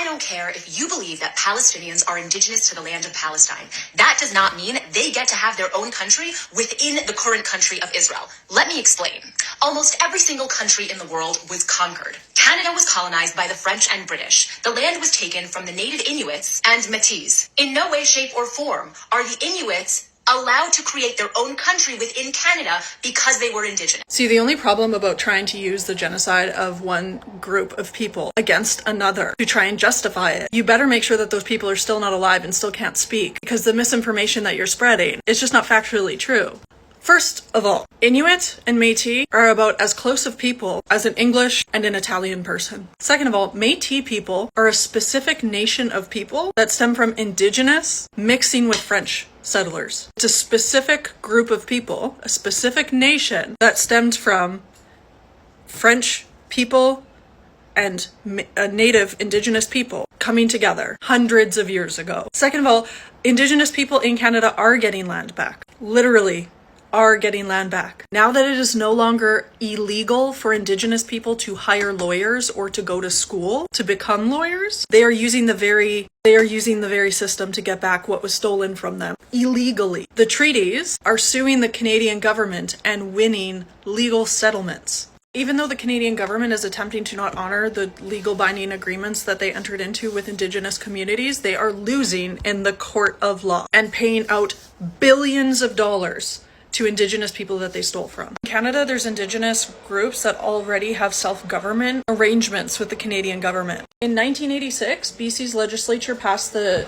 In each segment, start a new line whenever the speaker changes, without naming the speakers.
don't care if you believe that Palestinians are indigenous to the land of Palestine. That does not mean they get to have their own country within the current country of Israel. Let me explain. Almost every single country in the world was conquered. Canada was colonized by the French and British. The land was taken from the native Inuits and Métis. In no way, shape, or form are the Inuits allowed to create their own country within Canada because they were indigenous.
See, the only problem about trying to use the genocide of one group of people against another to try and justify it, you better make sure that those people are still not alive and still can't speak, because the misinformation that you're spreading is just not factually true. First of all, Inuit and Métis are about as close of people as an English and an Italian person. Second of all, Métis people are a specific nation of people that stem from indigenous mixing with French settlers. It's a specific group of people, a specific nation that stemmed from French people and native indigenous people coming together hundreds of years ago. Second of all, indigenous people in Canada are getting land back. Literally are getting land back. Now that it is no longer illegal for indigenous people to hire lawyers or to go to school to become lawyers, they are using the very system to get back what was stolen from them illegally. The treaties are suing the Canadian government and winning legal settlements. Even though the Canadian government is attempting to not honor the legal binding agreements that they entered into with Indigenous communities, they are losing in the court of law and paying out billions of dollars to Indigenous people that they stole from. In Canada, there's Indigenous groups that already have self-government arrangements with the Canadian government. In 1986, BC's legislature passed the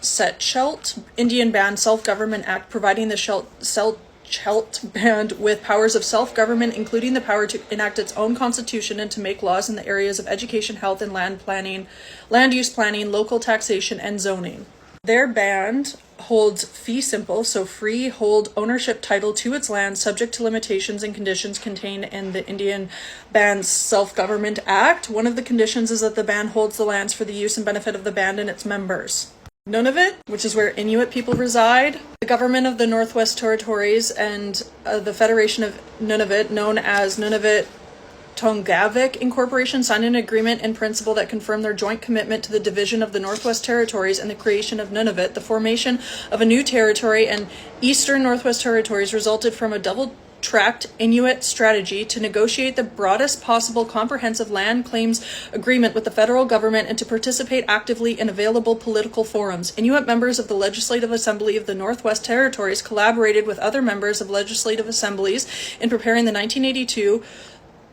Sechellt Indian Band Self-Government Act, providing the Sechellt Band with powers of self-government, including the power to enact its own constitution and to make laws in the areas of education, health, and land planning, land use planning, local taxation, and zoning. Their band holds fee simple, so freehold ownership title to its land, subject to limitations and conditions contained in the Indian Band's Self-Government Act. One of the conditions is that the band holds the lands for the use and benefit of the band and its members. Nunavut, which is where Inuit people reside, the government of the Northwest Territories and the Federation of Nunavut, known as Nunavut Tongavik Incorporation, signed an agreement in principle that confirmed their joint commitment to the division of the Northwest Territories and the creation of Nunavut. The formation of a new territory and Eastern Northwest Territories resulted from a double-tracked Inuit strategy to negotiate the broadest possible comprehensive land claims agreement with the federal government and to participate actively in available political forums. Inuit members of the Legislative Assembly of the Northwest Territories collaborated with other members of legislative assemblies in preparing the 1982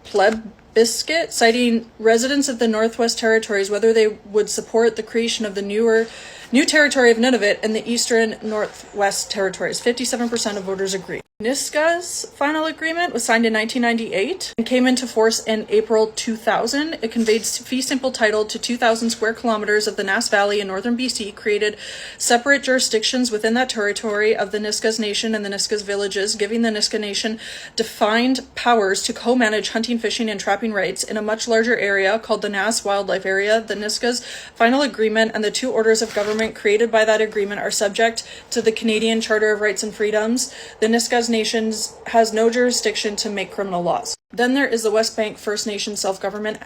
plebiscite, citing residents of the Northwest Territories whether they would support the creation of the new territory of Nunavut and the Eastern Northwest Territories. 57% of voters agreed. Niska's final agreement was signed in 1998 and came into force in April 2000. It conveyed fee simple title to 2,000 square kilometers of the Nass Valley in northern BC, created separate jurisdictions within that territory of the Nisga's Nation and the Nisga's villages, giving the Niska Nation defined powers to co-manage hunting, fishing, and trapping rights in a much larger area called the Nass Wildlife Area. The Niska's final agreement and the two orders of government created by that agreement are subject to the Canadian Charter of Rights and Freedoms. The Nisga's Nations has no jurisdiction to make criminal laws. Then there is the West Bank First Nation Self-Government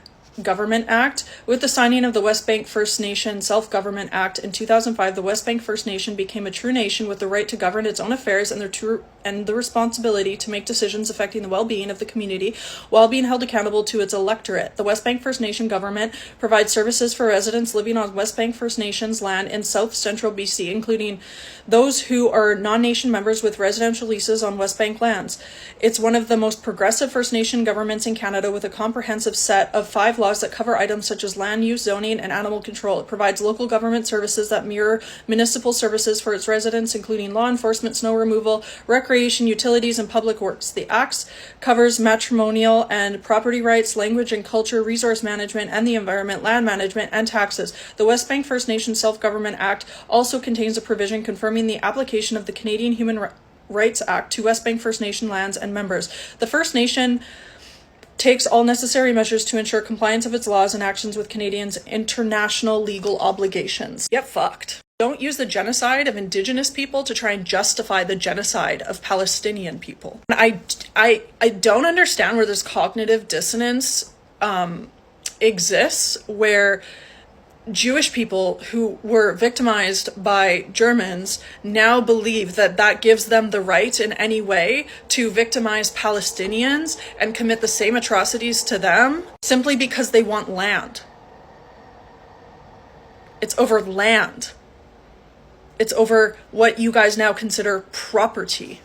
Act. With the signing of the West Bank First Nation Self-Government Act in 2005, the West Bank First Nation became a true nation with the right to govern its own affairs and the responsibility to make decisions affecting the well-being of the community while being held accountable to its electorate. The West Bank First Nation government provides services for residents living on West Bank First Nations land in South Central BC, including those who are non-nation members with residential leases on West Bank lands. It's one of the most progressive First Nation governments in Canada, with a comprehensive set of 5 laws that cover items such as land use, zoning, and animal control. It provides local government services that mirror municipal services for its residents, including law enforcement, snow removal, recreation, utilities, and public works. The Act covers matrimonial and property rights, language and culture, resource management and the environment, land management, and taxes. The West Bank First Nation Self-Government Act also contains a provision confirming the application of the Canadian Human Rights Act to West Bank First Nation lands and members. The First Nation takes all necessary measures to ensure compliance of its laws and actions with Canadians' international legal obligations. Get fucked. Don't use the genocide of Indigenous people to try and justify the genocide of Palestinian people. I don't understand where this cognitive dissonance exists, where Jewish people who were victimized by Germans now believe that that gives them the right in any way to victimize Palestinians and commit the same atrocities to them simply because they want land. It's over land. It's over what you guys now consider property.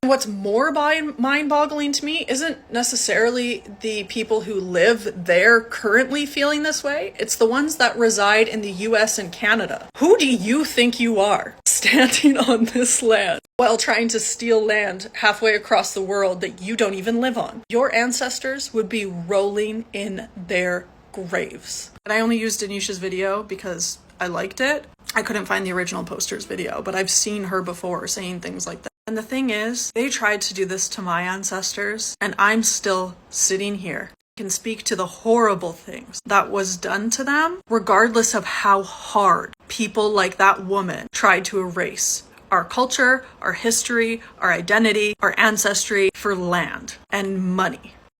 What's more mind-boggling to me isn't necessarily the people who live there currently feeling this way. It's the ones that reside in the US and Canada. Who do you think you are, standing on this land while trying to steal land halfway across the world that you don't even live on? Your ancestors would be rolling in their graves. And I only used Denisha's video because I liked it. I couldn't find the original poster's video, but I've seen her before saying things like that. And the thing is, they tried to do this to my ancestors, and I'm still sitting here. I can speak to the horrible things that was done to them, regardless of how hard people like that woman tried to erase our culture, our history, our identity, our ancestry for land and money.